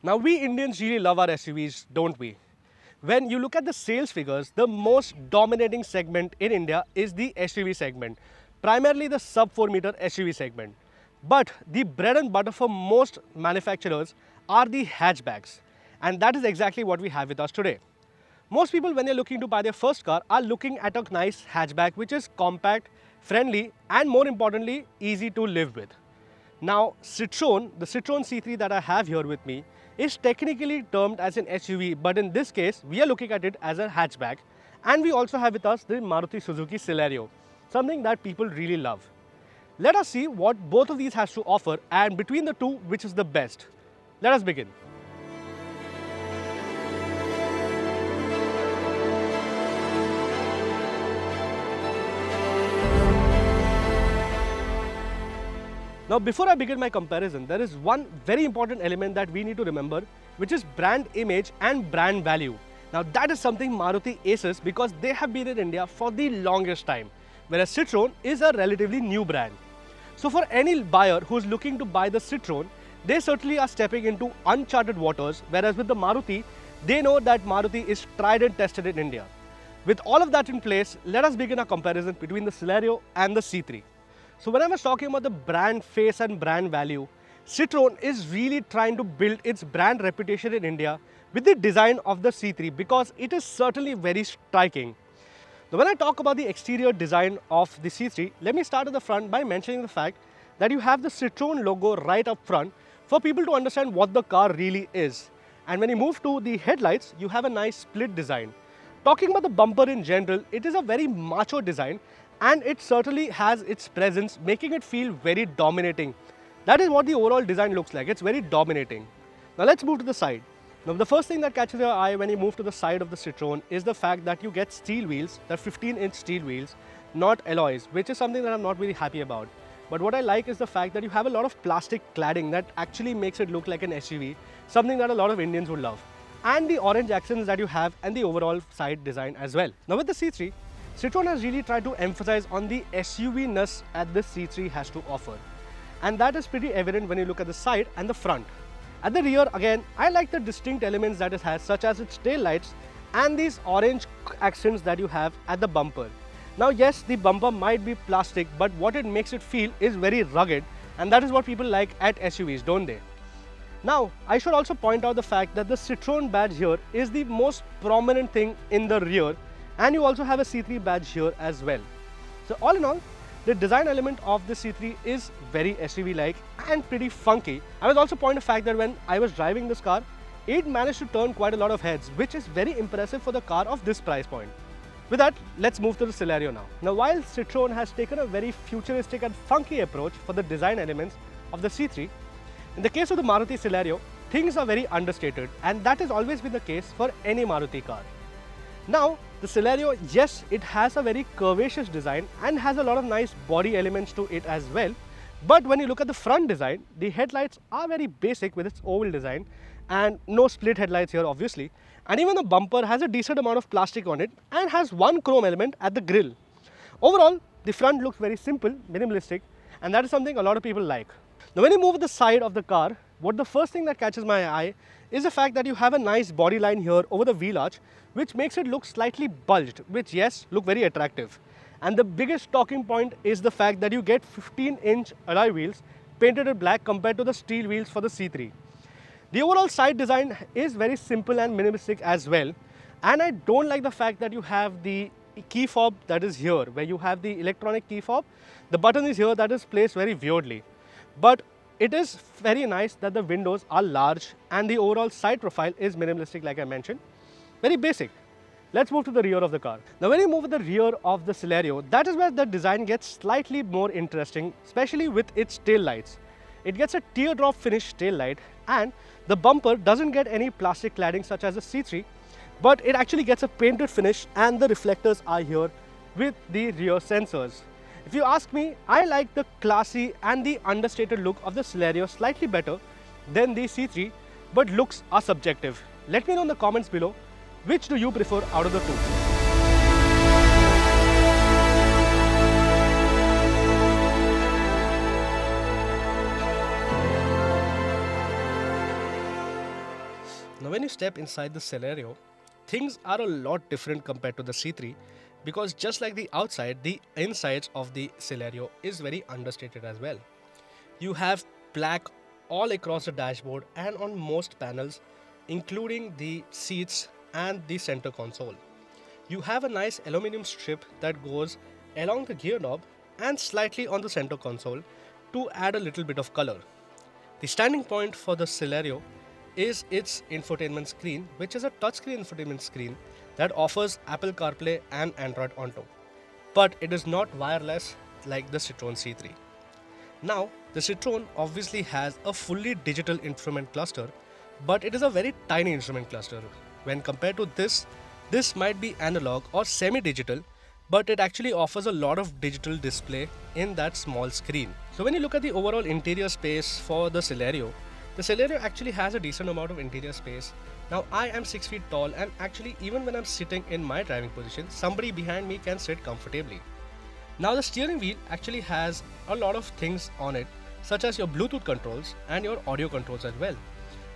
Now, we Indians really love our SUVs, don't we? When you look at the sales figures, the most dominating segment in India is the SUV segment, primarily the sub 4 meter SUV segment. But the bread and butter for most manufacturers are the hatchbacks, and that is exactly what we have with us today. Most people, when they're looking to buy their first car, are looking at a nice hatchback which is compact, friendly, and more importantly, easy to live with. Now, Citroen, the Citroen C3 that I have here with me, is technically termed as an SUV, but in this case, we are looking at it as a hatchback. And we also have with us the Maruti Suzuki Celerio, something that people really love. Let us see what both of these has to offer, and between the two, which is the best. Let us begin. Now, before I begin my comparison, there is one very important element that we need to remember, which is brand image and brand value. Now, that is something Maruti aces because they have been in India for the longest time, whereas Citroen is a relatively new brand. So, for any buyer who is looking to buy the Citroen, they certainly are stepping into uncharted waters, whereas with the Maruti, they know that Maruti is tried and tested in India. With all of that in place, let us begin a comparison between the Celerio and the C3. So when I was talking about the brand face and brand value, Citroen is really trying to build its brand reputation in India with the design of the C3 because it is certainly very striking. Now when I talk about the exterior design of the C3, let me start at the front by mentioning the fact that you have the Citroen logo right up front for people to understand what the car really is. And when you move to the headlights, you have a nice split design. Talking about the bumper in general, it is a very macho design, and it certainly has its presence, making it feel very dominating. That is what the overall design looks like. It's very dominating. Now let's move to the side. Now the first thing that catches your eye when you move to the side of the Citroen is the fact that you get steel wheels, they're 15-inch steel wheels, not alloys, which is something that I'm not really happy about. But what I like is the fact that you have a lot of plastic cladding that actually makes it look like an SUV, something that a lot of Indians would love. And the orange accents that you have and the overall side design as well. Now with the C3, Citroen has really tried to emphasize on the SUV-ness that this C3 has to offer. And that is pretty evident when you look at the side and the front. At the rear, again, I like the distinct elements that it has, such as its tail lights and these orange accents that you have at the bumper. Now, yes, the bumper might be plastic, but what it makes it feel is very rugged, and that is what people like at SUVs, don't they? Now, I should also point out the fact that the Citroen badge here is the most prominent thing in the rear, and you also have a C3 badge here as well. So all in all, the design element of the C3 is very SUV-like and pretty funky. I will also point the fact that when I was driving this car, it managed to turn quite a lot of heads, which is very impressive for the car of this price point. With that, let's move to the Celerio now. Now, while Citroen has taken a very futuristic and funky approach for the design elements of the C3, in the case of the Maruti Celerio, things are very understated, and that has always been the case for any Maruti car. Now, the Celerio, yes, it has a very curvaceous design and has a lot of nice body elements to it as well. But when you look at the front design, the headlights are very basic with its oval design and no split headlights here obviously. And even the bumper has a decent amount of plastic on it and has one chrome element at the grille. Overall, the front looks very simple, minimalistic, and that is something a lot of people like. Now when you move to the side of the car, what the first thing that catches my eye is the fact that you have a nice body line here over the wheel arch, which makes it look slightly bulged, which yes, look very attractive. And the biggest talking point is the fact that you get 15-inch alloy wheels painted in black compared to the steel wheels for the C3. The overall side design is very simple and minimalistic as well. And I don't like the fact that you have the key fob that is here, where you have the electronic key fob. The button is here that is placed very weirdly. But it is very nice that the windows are large and the overall side profile is minimalistic, like I mentioned. Very basic. Let's move to the rear of the car. Now when you move to the rear of the Celerio, that is where the design gets slightly more interesting, especially with its tail lights. It gets a teardrop finish tail light, and the bumper doesn't get any plastic cladding such as the C3, but it actually gets a painted finish, and the reflectors are here with the rear sensors. If you ask me, I like the classy and the understated look of the Celerio slightly better than the C3, but looks are subjective. Let me know in the comments below, which do you prefer out of the two? Now when you step inside the Celerio, things are a lot different compared to the C3 because just like the outside, the insides of the Celerio is very understated as well. You have black all across the dashboard and on most panels, including the seats and the center console. You have a nice aluminum strip that goes along the gear knob and slightly on the center console to add a little bit of color. The standing point for the Celerio is its infotainment screen, which is a touchscreen infotainment screen that offers Apple CarPlay and Android Auto. But it is not wireless like the Citroen C3. Now, the Citroen obviously has a fully digital instrument cluster, but it is a very tiny instrument cluster. When compared to this might be analog or semi-digital, but it actually offers a lot of digital display in that small screen. So when you look at the overall interior space for the Celerio actually has a decent amount of interior space. Now I am 6 feet tall and actually even when I'm sitting in my driving position, somebody behind me can sit comfortably. Now the steering wheel actually has a lot of things on it, such as your Bluetooth controls and your audio controls as well.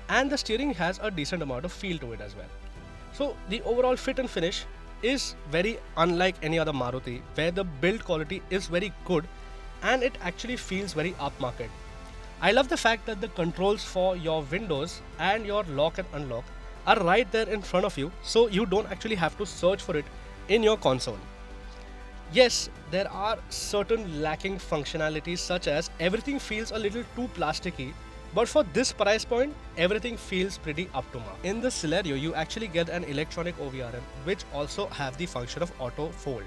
And the steering has a decent amount of feel to it as well. So the overall fit and finish is very unlike any other Maruti, where the build quality is very good and it actually feels very upmarket. I love the fact that the controls for your windows and your lock and unlock are right there in front of you, so you don't actually have to search for it in your console. Yes, there are certain lacking functionalities, such as everything feels a little too plasticky, but for this price point, everything feels pretty up to mark. In the Celerio, you actually get an electronic OVRM, which also have the function of auto fold.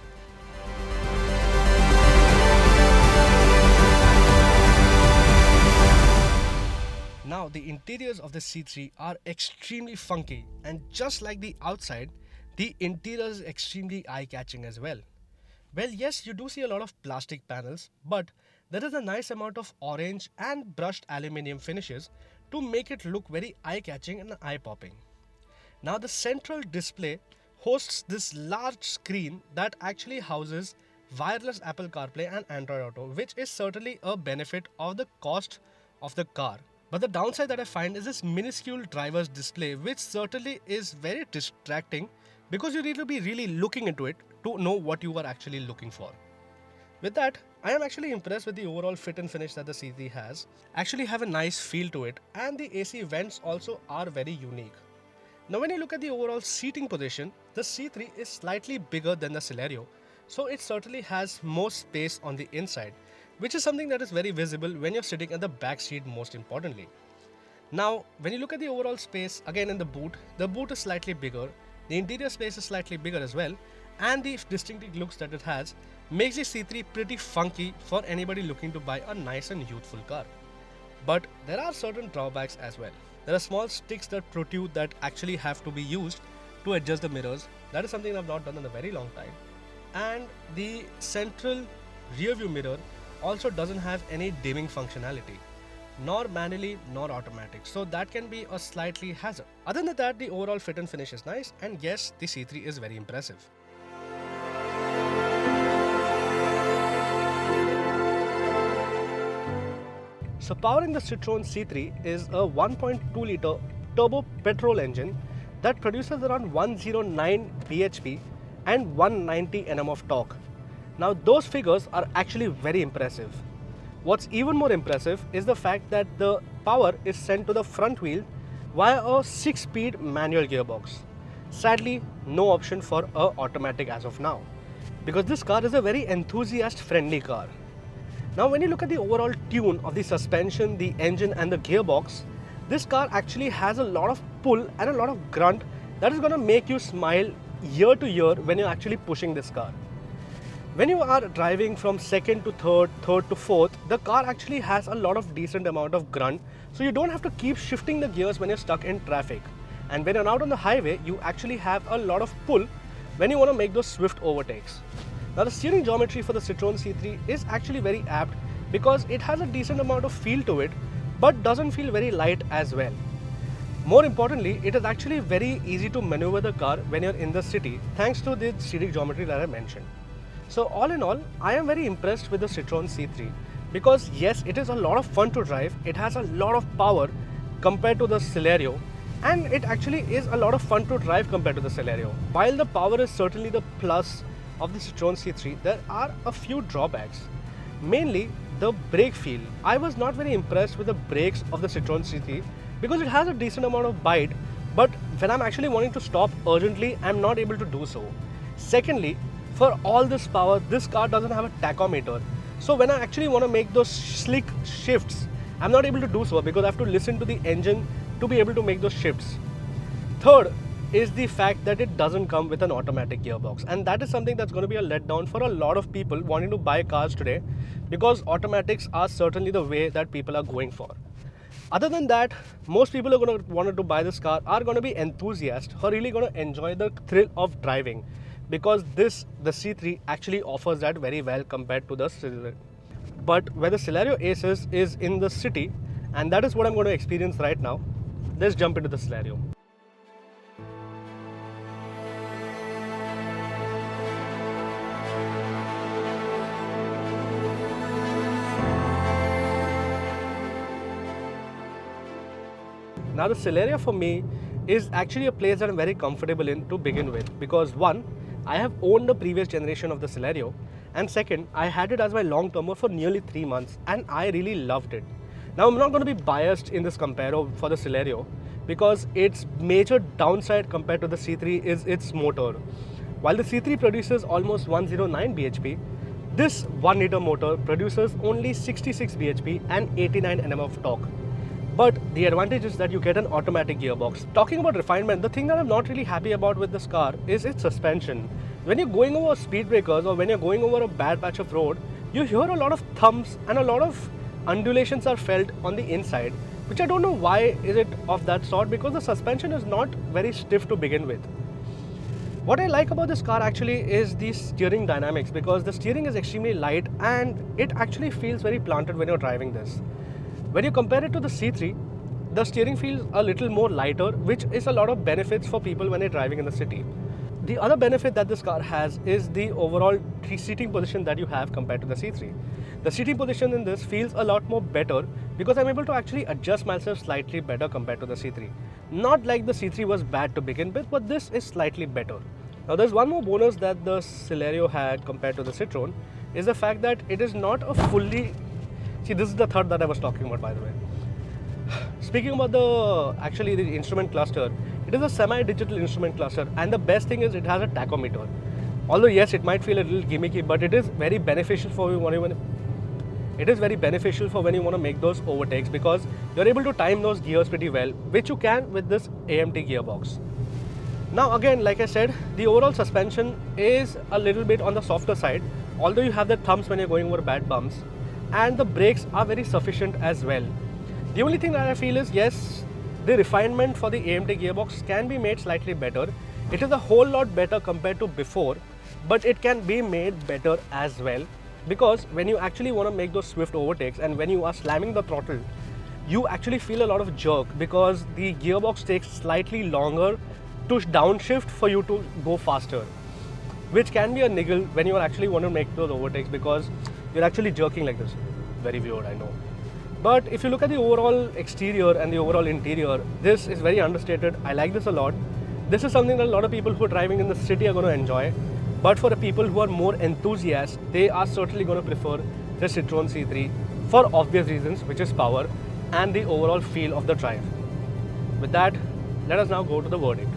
Now, the interiors of the C3 are extremely funky, and just like the outside, the interior is extremely eye-catching as well. Well, yes, you do see a lot of plastic panels, but there is a nice amount of orange and brushed aluminium finishes to make it look very eye-catching and eye-popping. Now, the central display hosts this large screen that actually houses wireless Apple CarPlay and Android Auto, which is certainly a benefit of the cost of the car. But the downside that I find is this minuscule driver's display, which certainly is very distracting because you need to be really looking into it to know what you are actually looking for. With that, I am actually impressed with the overall fit and finish that the C3 has. Actually have a nice feel to it, and the AC vents also are very unique. Now when you look at the overall seating position, the C3 is slightly bigger than the Celerio, so it certainly has more space on the inside, which is something that is very visible when you're sitting at the back seat most importantly. Now when you look at the overall space again in the boot is slightly bigger, the interior space is slightly bigger as well, and the distinctive looks that it has makes the C3 pretty funky for anybody looking to buy a nice and youthful car. But there are certain drawbacks as well. There are small sticks that protrude that actually have to be used to adjust the mirrors. That is something I've not done in a very long time. And the central rear view mirror also doesn't have any dimming functionality, nor manually nor automatic, so that can be a slightly hazard. Other than that, the overall fit and finish is nice, and yes, the C3 is very impressive. So powering the Citroen C3 is a 1.2 litre turbo petrol engine that produces around 109 bhp and 190 Nm of torque. Now those figures are actually very impressive. What's even more impressive is the fact that the power is sent to the front wheel via a 6-speed manual gearbox. Sadly, no option for a automatic as of now, because this car is a very enthusiast friendly car. Now when you look at the overall tune of the suspension, the engine and the gearbox, this car actually has a lot of pull and a lot of grunt that is going to make you smile year to year when you're actually pushing this car. When you are driving from second to third, third to fourth, the car actually has a lot of decent amount of grunt, so you don't have to keep shifting the gears when you're stuck in traffic. And when you're out on the highway, you actually have a lot of pull when you want to make those swift overtakes. Now the steering geometry for the Citroen C3 is actually very apt because it has a decent amount of feel to it, but doesn't feel very light as well. More importantly, it is actually very easy to maneuver the car when you're in the city thanks to the steering geometry that I mentioned. So all in all, I am very impressed with the Citroen C3 because yes, it is a lot of fun to drive, it has a lot of power compared to the Celerio, and it actually is a lot of fun to drive compared to the Celerio. While the power is certainly the plus of the Citroen C3, there are a few drawbacks. Mainly the brake feel. I was not very impressed with the brakes of the Citroen C3 because it has a decent amount of bite, but when I'm actually wanting to stop urgently, I'm not able to do so. Secondly, for all this power, this car doesn't have a tachometer. So when I actually want to make those slick shifts, I'm not able to do so because I have to listen to the engine to be able to make those shifts. Third is the fact that it doesn't come with an automatic gearbox, and that is something that's going to be a letdown for a lot of people wanting to buy cars today, because automatics are certainly the way that people are going for. Other than that, most people who are going to want to buy this car are going to be enthusiasts who are really going to enjoy the thrill of driving, because the C3 actually offers that very well compared to the Celerio. But where the Celerio aces is in the city, and that is what I'm going to experience right now. Let's jump into the Celerio. Now the Celerio for me is actually a place that I'm very comfortable in to begin with, because one, I have owned the previous generation of the Celerio, and second, I had it as my long-termer for nearly 3 months and I really loved it. Now I'm not going to be biased in this comparo for the Celerio, because its major downside compared to the C3 is its motor. While the C3 produces almost 109 bhp, this 1 liter motor produces only 66 bhp and 89 Nm of torque. But the advantage is that you get an automatic gearbox. Talking about refinement, the thing that I'm not really happy about with this car is its suspension. When you're going over speed breakers or when you're going over a bad patch of road, you hear a lot of thumps and a lot of undulations are felt on the inside, which I don't know why is it of that sort, because the suspension is not very stiff to begin with. What I like about this car actually is the steering dynamics, because the steering is extremely light and it actually feels very planted when you're driving this. When you compare it to the C3, the steering feels a little more lighter, which is a lot of benefits for people when they're driving in the city. The other benefit that this car has is the overall seating position that you have compared to the C3. The seating position in this feels a lot more better because I'm able to actually adjust myself slightly better compared to the C3. Not like the C3 was bad to begin with, but this is slightly better. Now there's one more bonus that the Celerio had compared to the Citroen, is the fact that it is not a fully... See, this is the third that I was talking about, by the way. Speaking about the instrument cluster, it is a semi-digital instrument cluster, and the best thing is it has a tachometer. Although yes, it might feel a little gimmicky, but it is very beneficial for you when you want to make those overtakes, because you're able to time those gears pretty well, which you can with this AMT gearbox. Now again, like I said, the overall suspension is a little bit on the softer side, although you have the thumps when you're going over bad bumps, and the brakes are very sufficient as well. The only thing that I feel is, yes, the refinement for the AMT gearbox can be made slightly better. It is a whole lot better compared to before, but it can be made better as well, because when you actually want to make those swift overtakes and when you are slamming the throttle, you actually feel a lot of jerk because the gearbox takes slightly longer to downshift for you to go faster, which can be a niggle when you actually want to make those overtakes, because you're actually jerking like this. Very weird, I know. But if you look at the overall exterior and the overall interior, this is very understated. I like this a lot. This is something that a lot of people who are driving in the city are going to enjoy. But for the people who are more enthusiasts, they are certainly going to prefer the Citroen C3 for obvious reasons, which is power and the overall feel of the drive. With that, let us now go to the verdict.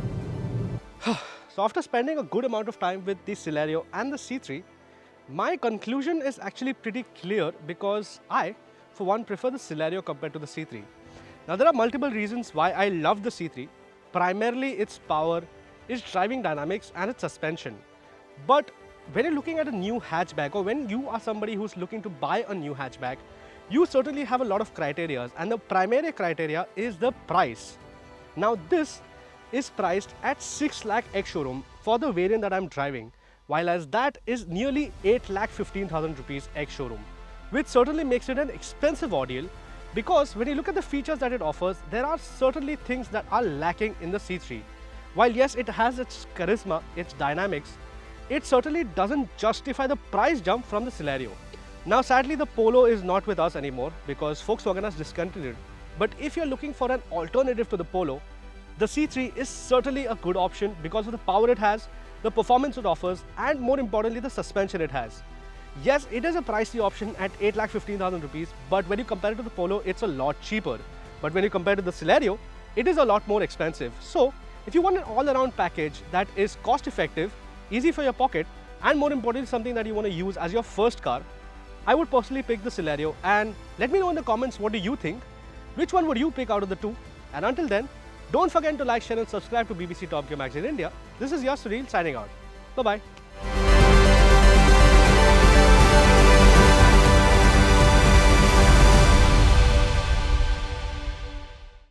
So after spending a good amount of time with the Celerio and the C3, my conclusion is actually pretty clear, because I, for one, prefer the Celerio compared to the C3. Now there are multiple reasons why I love the C3. Primarily its power, its driving dynamics and its suspension. But when you're looking at a new hatchback, or when you are somebody who's looking to buy a new hatchback, you certainly have a lot of criteria, and the primary criteria is the price. Now this is priced at 6 lakh ex-showroom for the variant that I'm driving, while as that is nearly 8,15,000 rupees ex-showroom, which certainly makes it an expensive ordeal, because when you look at the features that it offers, there are certainly things that are lacking in the C3. While yes, it has its charisma, its dynamics, it certainly doesn't justify the price jump from the Celerio. Now sadly the Polo is not with us anymore because Volkswagen has discontinued, but if you're looking for an alternative to the Polo, the C3 is certainly a good option because of the power it has, the performance it offers, and more importantly, the suspension it has. Yes, it is a pricey option at 8,15,000 rupees, but when you compare it to the Polo, it's a lot cheaper. But when you compare it to the Celerio, it is a lot more expensive. So, if you want an all-around package that is cost-effective, easy for your pocket, and more importantly, something that you want to use as your first car, I would personally pick the Celerio. And let me know in the comments, what do you think? Which one would you pick out of the two? And until then, don't forget to like, share and subscribe to BBC Top Gear Magazine India. This is Yash Sunil signing out. Bye-bye.